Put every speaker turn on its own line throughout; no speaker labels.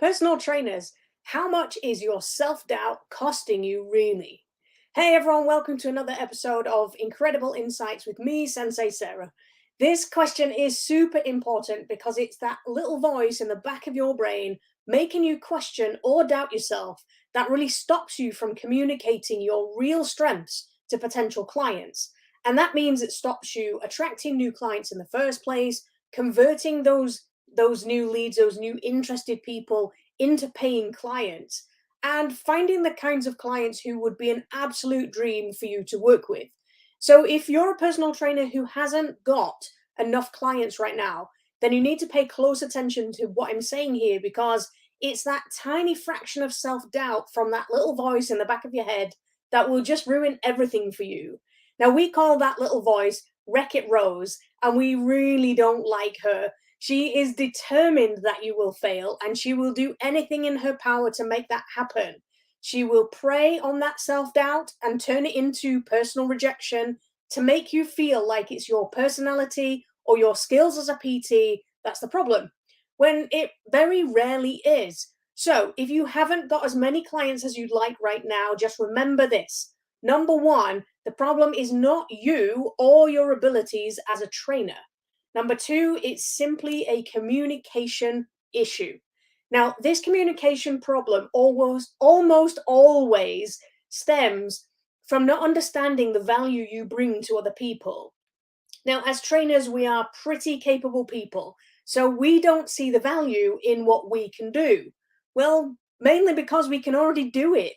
Personal trainers, how much is your self-doubt costing you really? Hey everyone, welcome to another episode of Incredible Insights with me, Sensei Sarah. This question is super important because it's that little voice in the back of your brain making you question or doubt yourself that really stops you from communicating your real strengths to potential clients. And that means it stops you attracting new clients in the first place, converting those new leads, those new interested people into paying clients, and finding the kinds of clients who would be an absolute dream for you to work with. So if you're a personal trainer who hasn't got enough clients right now, then you need to pay close attention to what I'm saying here, because it's that tiny fraction of self-doubt from that little voice in the back of your head that will just ruin everything for you. Now, we call that little voice WreckItRose, and we really don't like her. She is determined that you will fail, and she will do anything in her power to make that happen. She will prey on that self-doubt and turn it into personal rejection to make you feel like it's your personality or your skills as a PT that's the problem, when it very rarely is. So if you haven't got as many clients as you'd like right now, just remember this. Number one, the problem is not you or your abilities as a trainer. Number two, it's simply a communication issue. Now, this communication problem almost always stems from not understanding the value you bring to other people. Now, as trainers, we are pretty capable people, so we don't see the value in what we can do. Well, mainly because we can already do it.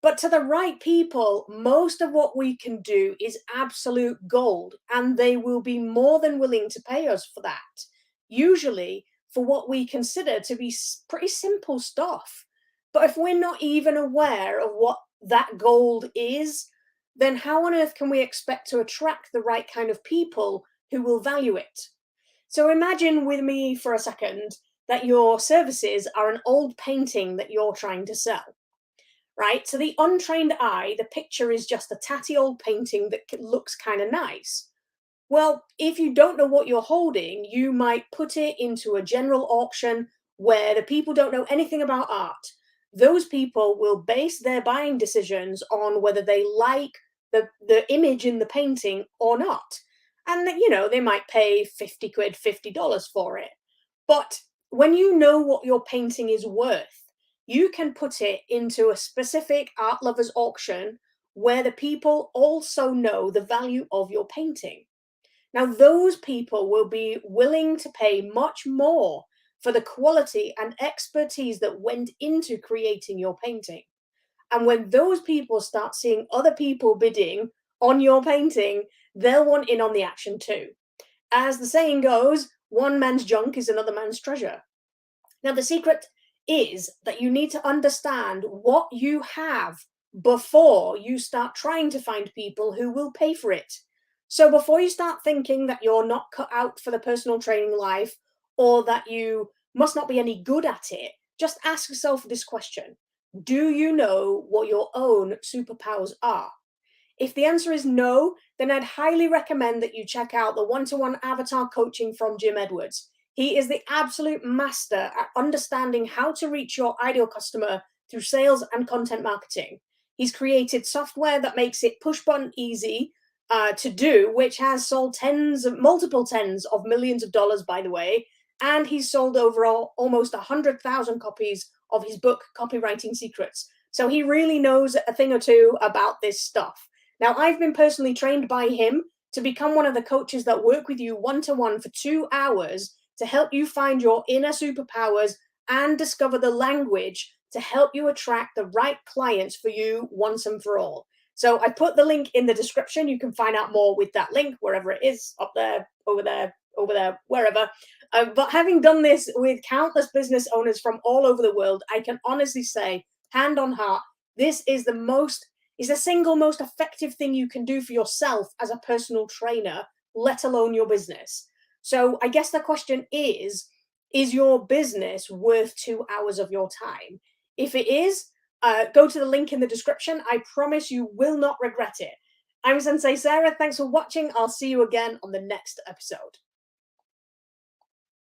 But to the right people, most of what we can do is absolute gold, and they will be more than willing to pay us for that. Usually for what we consider to be pretty simple stuff. But if we're not even aware of what that gold is, then how on earth can we expect to attract the right kind of people who will value it? So imagine with me for a second that your services are an old painting that you're trying to sell. Right? To the untrained eye, the picture is just a tatty old painting that looks kind of nice. Well, if you don't know what you're holding, you might put it into a general auction where the people don't know anything about art. Those people will base their buying decisions on whether they like the image in the painting or not. And, they might pay 50 quid, $50 for it. But when you know what your painting is worth, you can put it into a specific art lovers auction where the people also know the value of your painting. Now, those people will be willing to pay much more for the quality and expertise that went into creating your painting. And when those people start seeing other people bidding on your painting, they'll want in on the action too. As the saying goes, one man's junk is another man's treasure. Now, the secret is that you need to understand what you have before you start trying to find people who will pay for it. So before you start thinking that you're not cut out for the personal training life, or that you must not be any good at it, just ask yourself this question. Do you know what your own superpowers are? If the answer is no, then I'd highly recommend that you check out the one-to-one avatar coaching from Jim Edwards. He is the absolute master at understanding how to reach your ideal customer through sales and content marketing. He's created software that makes it push-button easy to do, which has sold multiple tens of millions of dollars, by the way, and he's sold overall almost 100,000 copies of his book, Copywriting Secrets. So he really knows a thing or two about this stuff. Now, I've been personally trained by him to become one of the coaches that work with you one-to-one for 2 hours to help you find your inner superpowers and discover the language to help you attract the right clients for you once and for all. So I put the link in the description. You can find out more with that link, wherever it is, up there, over there, wherever. But having done this with countless business owners from all over the world, I can honestly say, hand on heart, this is the single most effective thing you can do for yourself as a personal trainer, let alone your business. So I guess the question is your business worth 2 hours of your time? If it is, go to the link in the description. I promise you will not regret it. I'm Sensei Sarah. Thanks for watching. I'll see you again on the next episode.